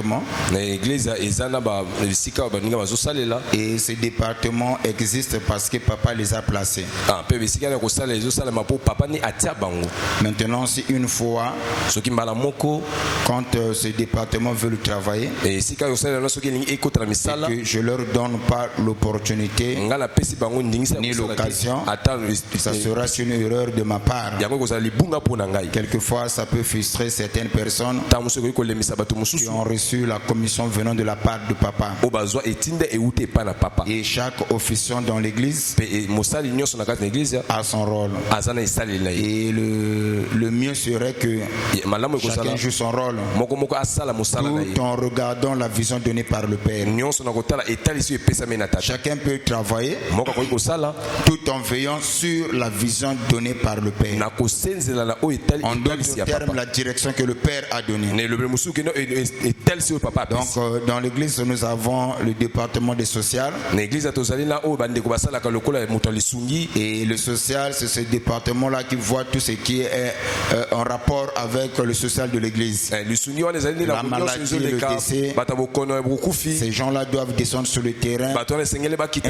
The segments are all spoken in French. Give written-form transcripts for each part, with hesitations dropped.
département. Et ces départements existent parce que papa les a placés. Maintenant, si une fois, quand ces départements veulent travailler, et que je leur donne pas l'opportunité ni l'occasion, ça sera une erreur de ma part. Quelquefois, ça peut frustrer certaines personnes qui ont reçu la commission venant de la part de papa. Et chaque officiant dans l'église a son rôle. Et le mieux serait que chacun joue son rôle tout en regardant la vision donnée par le Père. Chacun peut travailler tout en veillant sur la vision donnée par le Père. En d'autres termes, la direction que le Père a donnée. Donc, dans l'église, nous avons le département des sociales. Et le social, c'est ce département-là qui voit tout ce qui est en rapport avec le social de l'église. La maladie, le décès, ces gens-là doivent descendre sur le terrain,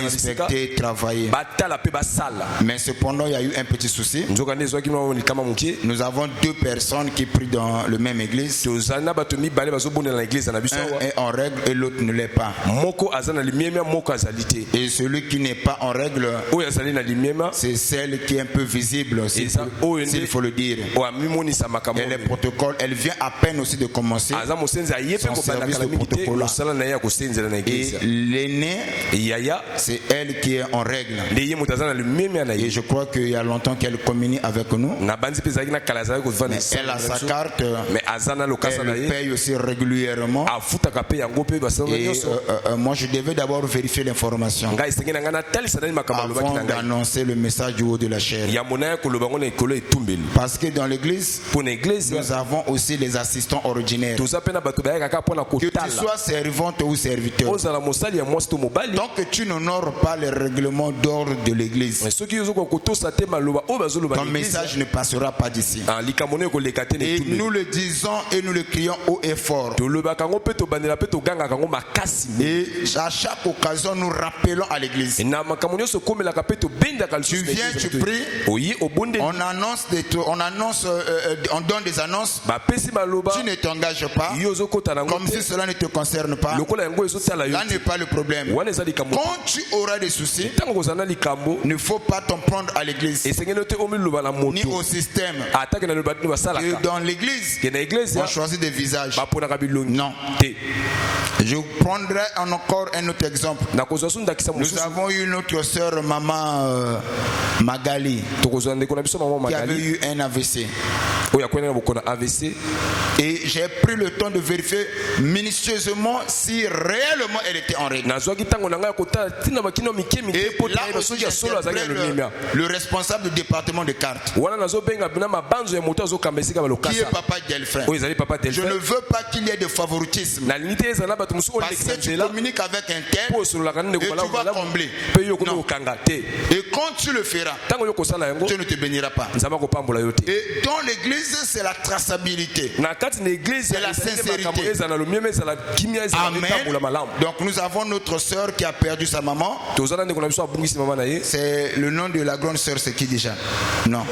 inspecter, travailler. Mais cependant, il y a eu un petit souci. Nous avons deux personnes qui prient dans le même église. Un est en règle et l'autre ne l'est pas. Et celui qui n'est pas en règle, c'est celle qui est un peu visible, s'il faut le dire. Et les protocoles, elle vient à peine aussi de commencer son service de protocole. Et l'aînée, c'est elle qui est en règle. Et je crois qu'il y a longtemps qu'elle communie avec nous. Mais elle a sa carte, elle paye aussi régulièrement. Et moi je devais d'abord vérifier l'information avant d'annoncer le message du haut de la chair. Parce que dans l'église, nous avons aussi les assistants ordinaires. Que tu sois servante ou serviteur, tant que tu n'honores pas les règlements d'ordre de l'église, ton message ne passera pas d'ici. Et nous le disons et nous le crions haut et fort. Et à chaque occasion, nous rappelons à l'église. Tu viens, tu pries, on donne des annonces. Tu ne t'engages pas comme si cela ne te concerne pas. Là n'est pas le problème. Quand tu auras des soucis, il ne faut pas t'en prendre à l'église ni au système. Et dans l'église, on choisit des visages. Non. Je prendrai encore un autre exemple. Nous avons eu notre soeur maman Magali qui avait eu un AVC. Et j'ai pris le temps de vérifier minutieusement si réellement elle était en règle. Et là aussi le responsable du département de cartes, qui est papa Delphin. Je ne veux pas qu'il y ait de favoritisme, parce que tu communiques avec un tel et tu vas combler. Non. Et quand tu le feras, tu ne te béniras pas. Et dans l'église, c'est la traçabilité, c'est la sincérité. Amen. Donc nous avons notre soeur qui a perdu sa maman. C'est le nom de la grande soeur, c'est qui déjà? Non.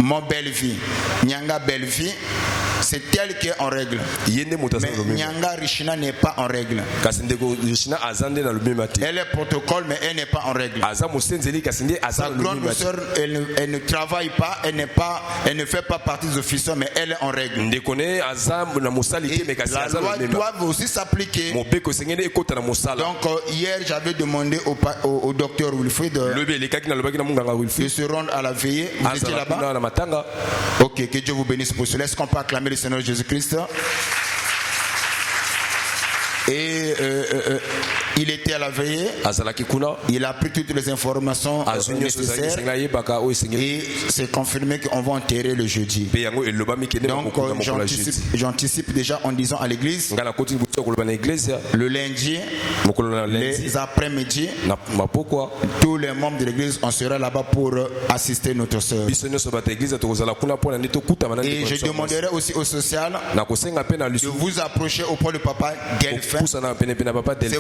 Mon belle-vie, Nyanga belle-vie, c'est elle qui est en règle. Mais Nyanga Rishina n'est pas en règle. Elle est protocole, mais elle n'est pas en règle. Sa grande soeur, elle ne travaille pas, elle ne fait pas partie des officiers, mais elle est en règle. Et la loi doit aussi s'appliquer. Donc hier, j'avais demandé au docteur Wilfried de se rendre à la veillée. Vous étiez là-bas? Ok, que Dieu vous bénisse pour cela. Est-ce qu'on peut acclamer le Seigneur Jésus-Christ? Et il était à la veillée. Il a pris toutes les informations nécessaires. Et c'est confirmé qu'on va enterrer le jeudi. Donc j'anticipe déjà en disant à l'église le lundi, les après-midi, tous les membres de l'église, on sera là-bas pour assister notre soeur. Et je demanderai aussi au social de vous approcher auprès du papa Delphin. C'est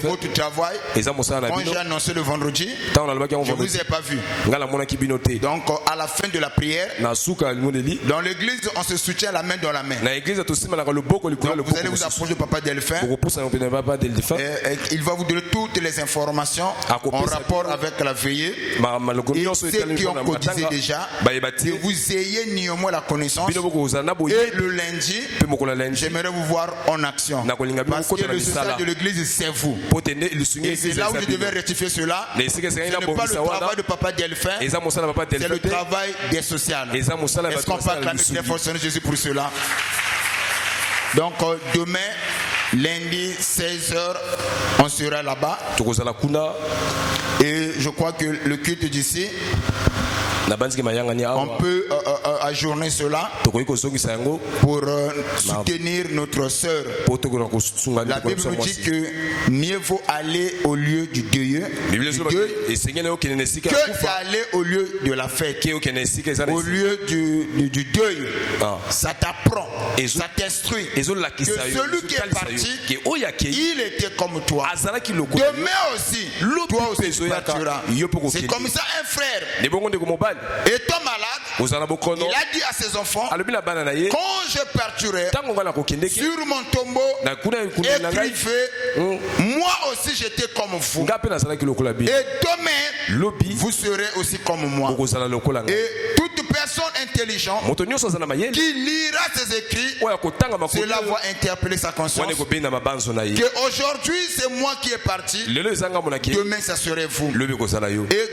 votre travail. Quand j'ai annoncé le vendredi, je ne vous ai pas vu. Donc à la fin de la prière, dans l'église, on se soutient la main dans la main. Donc vous allez vous approcher du papa Delphin. Il va vous donner toutes les informations en rapport avec la veillée. Et ceux qui ont cotisé déjà, que vous ayez néanmoins la connaissance. Et le lundi, j'aimerais vous voir en action. Parce que le social de l'église, c'est vous. Et c'est là où je devais rectifier cela. Ce n'est pas le travail de papa Delphin, c'est le travail des sociales. Est-ce qu'on peut acclamer très fort Jésus pour cela? Donc demain, lundi 16h, on sera là-bas. Et je crois que le culte d'ici, on peut ajourner cela pour soutenir notre sœur. La Bible nous dit que mieux vaut aller au lieu du deuil que d'aller au lieu de la fête. Au lieu du deuil, ça t'apprend, ça t'instruit que celui qui est parti, il était comme toi. Demain aussi, toi aussi tu partiras. C'est comme ça un frère étant malade, il a dit à ses enfants, quand je partirai sur mon tombeau, écrivez, moi aussi j'étais comme vous. Et demain, vous serez aussi comme moi. Et toute personne intelligente qui lira ces écrits, cela va interpeller sa conscience. Qu'aujourd'hui c'est moi qui est parti, demain ça serait vous. Et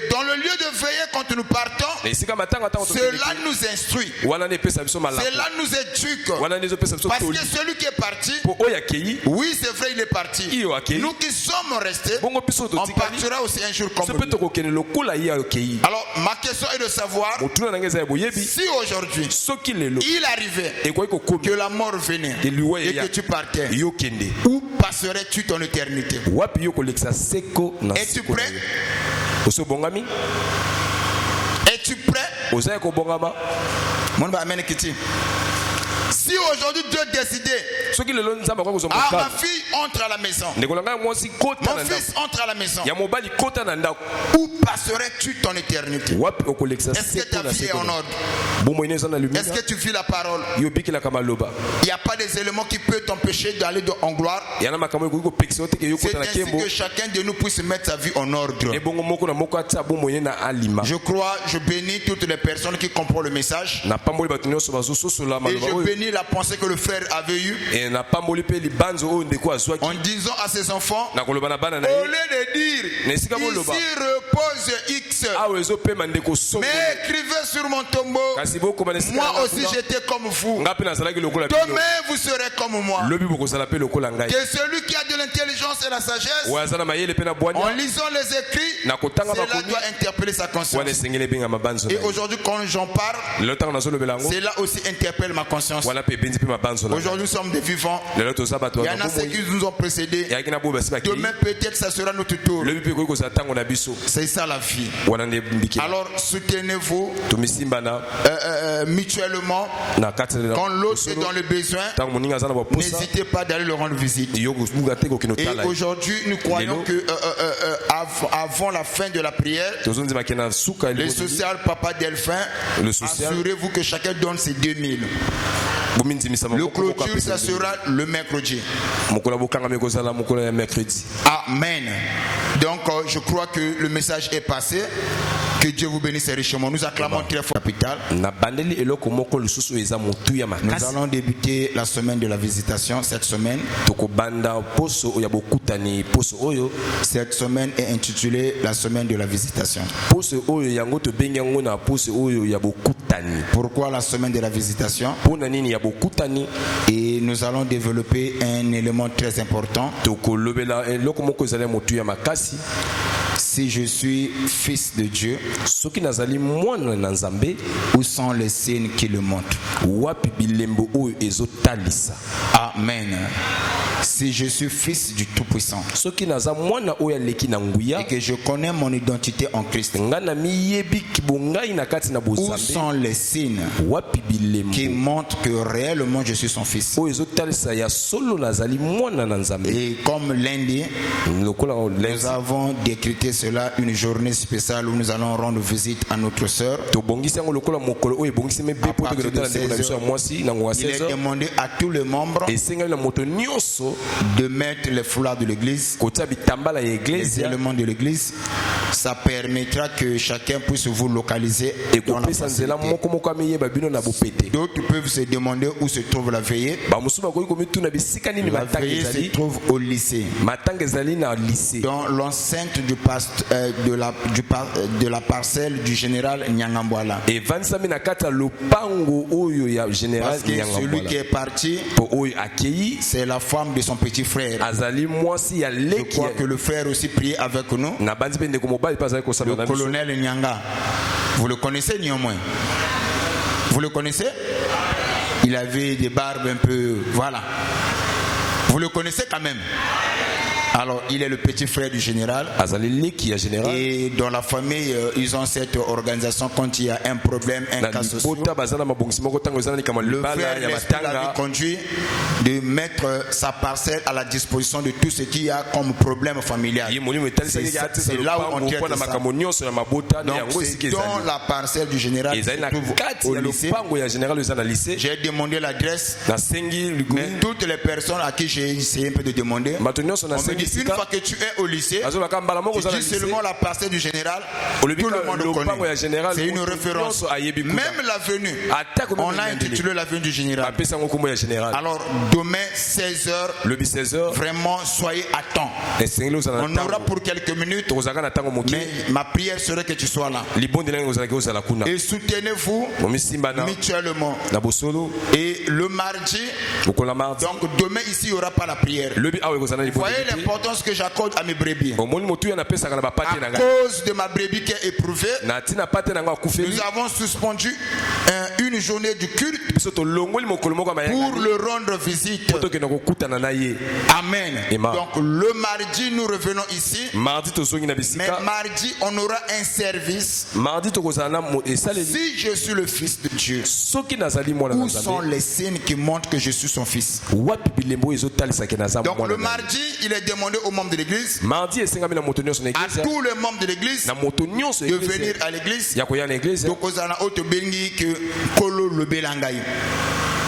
dans le lieu de veillée quand nous partons, cela nous instruit, cela nous éduque. Parce que celui qui est parti, oui c'est vrai il est parti. Nous qui sommes restés, on partira aussi un jour comme lui. Alors ma question est de savoir si aujourd'hui il arrivait que la mort venait et que tu partais, où passerais-tu ton éternité? Es-tu prêt? Es-tu prêt? Si aujourd'hui Dieu décidait, ma fille entre à la maison, mon fils entre à la maison, où passerais-tu ton éternité? Est-ce que ta vie est en ordre? Est-ce que tu vis la parole? Il n'y a pas des éléments qui peuvent t'empêcher d'aller en gloire. C'est ainsi que chacun de nous puisse mettre sa vie en ordre. Je crois, je bénis toutes les personnes qui comprennent le message. Et je bénis la pensée que le frère avait eue en disant à ses enfants, au lieu de dire ici repose X, mais écrivez sur mon tombeau, moi aussi j'étais comme vous, demain vous serez comme moi. Que celui qui a de l'intelligence et la sagesse, en lisant les écrits, cela doit interpeller sa conscience. Et aujourd'hui quand j'en parle, cela aussi interpelle ma conscience. Aujourd'hui nous sommes des vivants. Il y en a ceux qui nous ont précédés. Demain peut-être ça sera notre tour. C'est ça la vie. Alors soutenez-vous mutuellement. Quand l'autre est dans le besoin, n'hésitez pas d'aller le rendre visite. Et aujourd'hui nous croyons que avant la fin de la prière, le social Papa Delphin, assurez-vous que chacun donne ses 2000. Le clôture, ça sera le mercredi. Amen. Donc, je crois que le message est passé. Que Dieu vous bénisse richement. Nous acclamons très fort capital. Nous allons débuter la semaine de la visitation cette semaine. Cette semaine est intitulée la semaine de la visitation. Pourquoi la semaine de la visitation? Et nous allons développer un élément très important. Si je suis fils de Dieu, où sont les signes qui le montrent? Amen. Si je suis fils du Tout-Puissant et que je connais mon identité en Christ, où sont les signes qui montrent que réellement je suis son fils? Et comme lundi, nous avons décrété cela, une journée spéciale où nous allons rendre visite à notre sœur. À partir de 16h, il est demandé à tous les membres de mettre les foulards de l'église, les éléments de l'église. Ça permettra que chacun puisse vous localiser dans la facilité. D'autres peuvent se demander où se trouve la veillée. La veillée se trouve au lycée, dans l'enceinte de la parcelle du général Nyangambwala. Parce que celui qui est parti, c'est la femme de son petit frère. Je crois que le frère aussi priait avec nous. Le colonel Nyanga. Vous le connaissez néanmoins? Vous le connaissez? Il avait des barbes un peu... Voilà. Vous le connaissez quand même? Alors, il est le petit frère du général. Et dans la famille, ils ont cette organisation quand il y a un problème, un cas social. Le frère l'avait conduit de mettre sa parcelle à la disposition de tout ce qu'il y a comme problème familial. C'est là où on traite ça. Donc, c'est dans la parcelle du général qui se trouve au lycée. J'ai demandé l'adresse, mais toutes les personnes à qui j'ai essayé un peu de demander, une fois que tu es au lycée, tu dis seulement la parcelle du général, tout le monde connaît. C'est une référence. Même l'avenue, on a intitulé l'avenue du général. Alors demain 16h, vraiment soyez à temps. On aura pour quelques minutes, mais ma prière serait que tu sois là. Et soutenez-vous mutuellement. Et le mardi, donc demain ici il n'y aura pas la prière. Vous voyez l'importance que j'accorde à mes brebis. À cause de ma brebis qui est éprouvée, nous avons suspendu une journée du culte pour le rendre visite. Amen. Donc le mardi nous revenons ici. Mais mardi on aura un service. Si je suis le fils de Dieu, où sont les signes qui montrent que je suis son fils? Donc le mardi il est demandé aux membres de l'église, à tous les membres de l'église, de venir à l'église.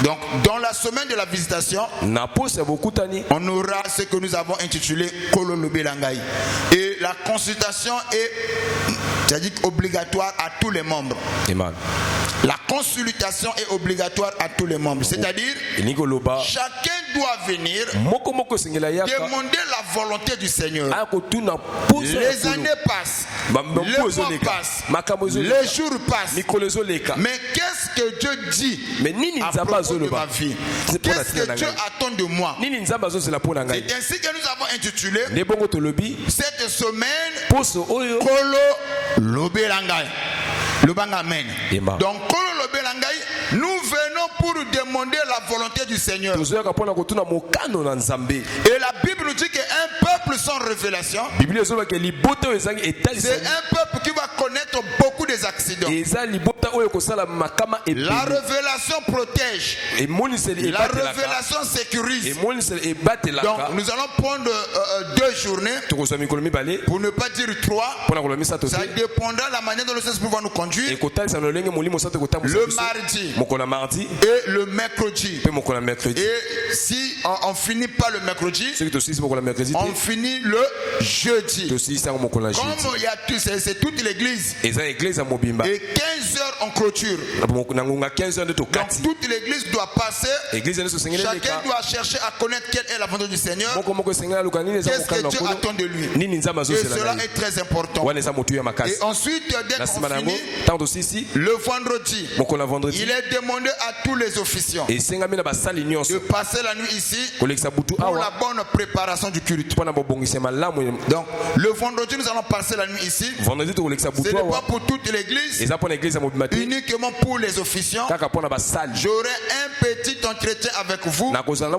Donc dans la semaine de la visitation, on aura ce que nous avons intitulé Kolo Lobelangai. Et la consultation est obligatoire à tous les membres. La consultation est obligatoire à tous les membres. C'est-à-dire, chacun doit venir demander la volonté du Seigneur. Les années passent, les mois passent, les jours passent. Mais qu'est-ce que Dieu dit à propos de ma vie? Qu'est-ce que Dieu attend de moi? C'est ainsi que nous avons intitulé cette semaine Kolo Lobelangai. Amen. Donc, nous venons pour demander la volonté du Seigneur. Et la Bible nous dit qu'un peuple sans révélation, c'est un peuple qui va connaître beaucoup des accidents. La révélation protège. La révélation sécurise. Donc, nous allons prendre 2 journées, pour ne pas dire 3. Ça dépendra de la manière dont le Saint-Esprit va nous conduire. Le mardi et le mercredi. Et si on finit pas le mercredi, on finit le jeudi. Comme il y a c'est toute l'église. Et 15h on clôture. Donc toute l'église doit passer. Chacun doit chercher à connaître quelle est la volonté du Seigneur. Qu'est-ce que Dieu attend de lui. Et cela est très important. Et ensuite, dès qu'on finit, le vendredi, il est demandé à tous les officiants de passer la nuit ici pour la bonne préparation du culte. Donc le vendredi nous allons passer la nuit ici. Ce n'est pas pour toute l'église, uniquement pour les officiants. J'aurai un petit entretien avec vous. Question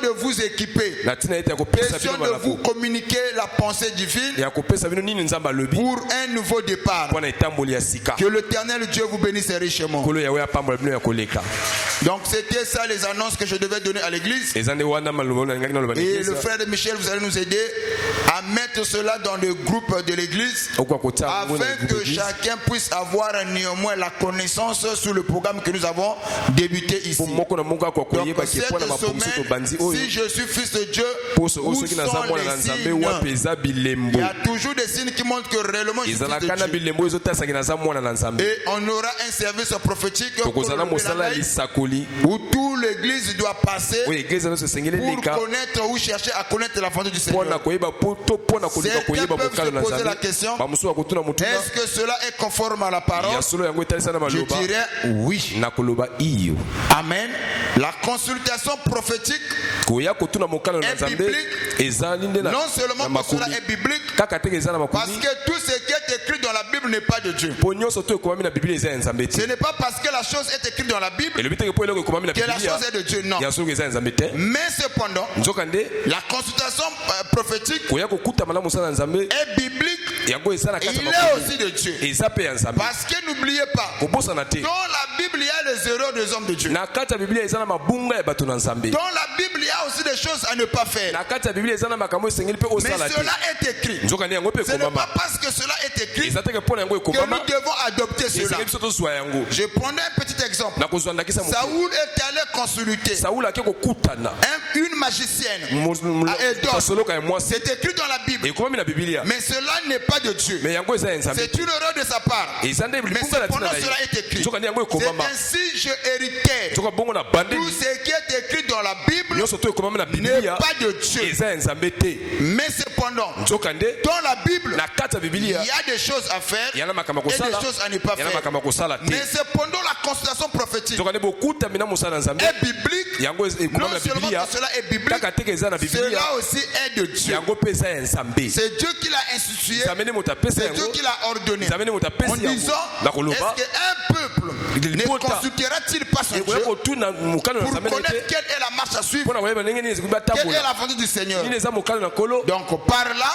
de vous équiper. Question de vous communiquer la pensée divine pour un nouveau départ. Que l'Éternel Dieu vous bénisse richement. Donc c'était ça les annonces que je devais donner à l'église. Et le frère Michel, vous allez nous aider à mettre cela dans le groupe de l'église afin que chacun puisse avoir néanmoins la connaissance sur le programme que nous avons débuté ici. Donc cette semaine, si je suis fils de Dieu, où sont les signes? Il y a toujours des signes qui montrent que réellement je suis fils de Dieu. Et on aura un service prophétique où toute l'église doit passer pour connaître ou chercher à connaître la volonté du Seigneur. Certains peuvent se poser la question, est-ce que cela est conforme à la parole? Je dirais oui. Amen. La consultation prophétique est biblique. Non seulement que cela est biblique, parce que tout ce qui est écrit dans la Bible n'est pas de Dieu. Ce n'est pas parce que la chose est écrite dans la Bible que la chose est de Dieu, non. Mais cependant, la consultation prophétique est biblique et il est aussi de Dieu. Parce que n'oubliez pas, dans la Bible il y a les erreurs des hommes de Dieu. Dans la Bible il y a aussi des choses à ne pas faire. Mais cela est écrit. Ce n'est pas parce que cela est écrit que nous devons adopter cela. Je prendrai un petit exemple. Saoul est allé consulter une magicienne à Édom. C'est écrit dans la Bible. Mais cela n'est pas de Dieu. C'est une erreur de sa part. Mais cependant cela est écrit. C'est ainsi je hérité. Tout ce qui est écrit dans la Bible n'est pas de Dieu. Mais cependant, dans la Bible, il y a des choses à faire et des choses à ne pas faire. Mais cependant la consultation prophétique est biblique. Non seulement que cela est biblique, cela aussi est de Dieu. C'est Dieu qui l'a institué, c'est Dieu qui l'a ordonné. En disant, est-ce qu'un peuple ne consultera-t-il pas son Dieu pour connaître quelle est la marche à suivre, quelle est la volonté du Seigneur? Donc par là,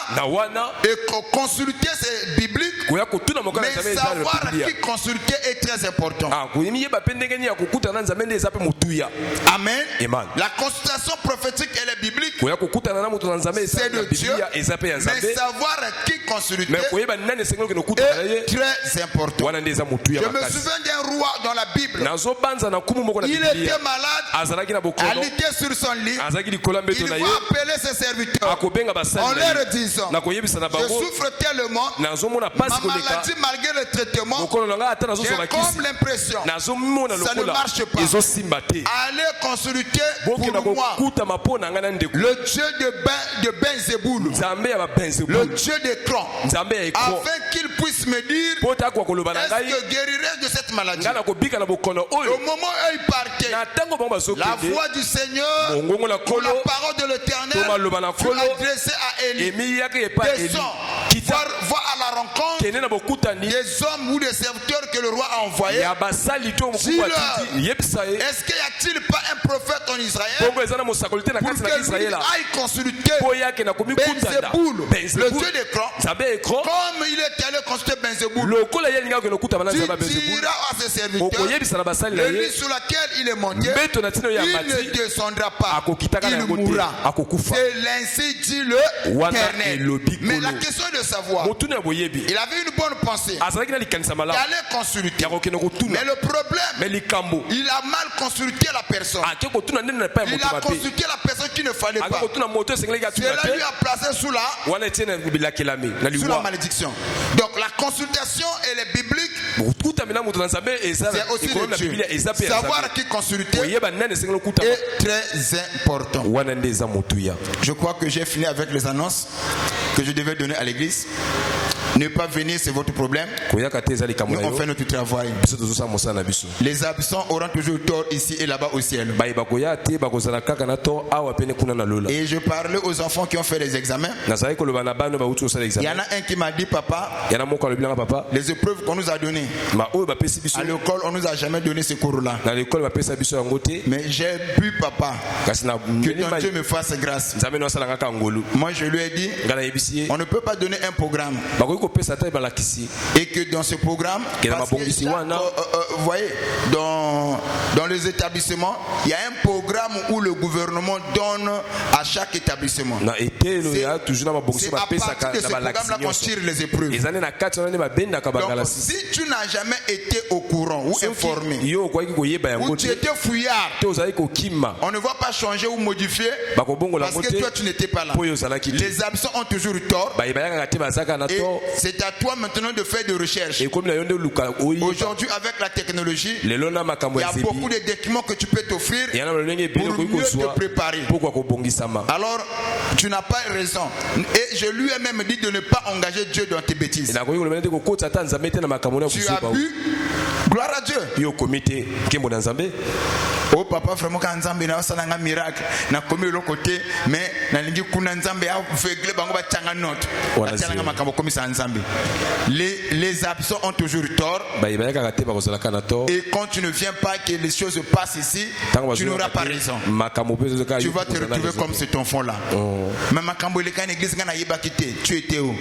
et consulter c'est biblique, mais savoir qui consulter est très important. Amen. La consultation prophétique elle est biblique, c'est de Dieu, mais savoir qui consulter est très important. Je me souviens d'un roi dans la Bible. Il était malade, il était sur son lit. Il va appeler ses serviteurs en leur disant, je souffre tellement, ma maladie malgré le traitement, j'ai comme l'impression ça ne marche pas. Allez consulter pour moi le Dieu de Ben-Zéboul, le Dieu d'écran, afin qu'il puisse me dire est-ce que guérirai de cette maladie. Au moment où il partait, la voix du Seigneur pour la parole de l'Éternel fut adressée à Élie. Descends, va à la rencontre des hommes ou des serviteurs que le roi a envoyés. Dis-leur, est-ce qu'il n'y a-t-il pas un prophète en Israël pour que lui aille consulter Ben-Zéboul, le Dieu d'écran, comme il est allé consulter Ben-Zéboul? Tu diras à ses serviteurs, le lit sur lequel il est monté, il ne descendra pas, il mourra. C'est l'ainsi dit l'Éternel. Mais la question est de savoir, il avait une bonne pensée, il allait consulter, mais le problème, il a mal consulté la personne. Il a consulté la personne qu'il ne fallait pas. Cela lui a placé sous la malédiction. Donc la consultation elle est biblique. C'est aussi de Dieu. Savoir qui consulter est très important. Je crois que j'ai fini avec les annonces que je devais donner à l'église. Ne pas venir, c'est votre problème. Nous, on fait notre travail. Les absents auront toujours tort ici et là-bas au ciel. Et je parlais aux enfants qui ont fait les examens. Il y en a un qui m'a dit, papa, les épreuves qu'on nous a données, à l'école, on nous a jamais donné ce cours-là. Mais j'ai bu, papa, que ton Dieu me fasse grâce. Moi, je lui ai dit, on ne peut pas donner un programme. Et que dans ce programme, vous voyez, dans les établissements, il y a un programme où le gouvernement donne à chaque établissement. C'est à partir de ce programme-là qu'on tire les épreuves. Donc, si tu n'as jamais été au courant ou informé, ou tu étais fouillard, on ne va pas changer ou modifier parce que toi tu n'étais pas là. Les absents ont toujours tort. Et c'est à toi maintenant de faire des recherches. Aujourd'hui, avec la technologie, il y a beaucoup de documents que tu peux t'offrir pour mieux te préparer. Alors, tu n'as pas raison. Et je lui ai même dit de ne pas engager Dieu dans tes bêtises. Tu as bu, gloire à Dieu. Oh papa, vraiment quand Nzambe na osala nga miracle na komi le côté mais na lingi kuna Nzambe a vegle bango ba tanga note atala nga makambo komi sa Nzambe. Les absents ont toujours tort. Et quand tu ne viens pas que les choses passent ici, tu n'auras pas raison. Tu vas te retrouver comme cet enfant là. Mais makambo le kan église nga na yeba kité, tu étais où?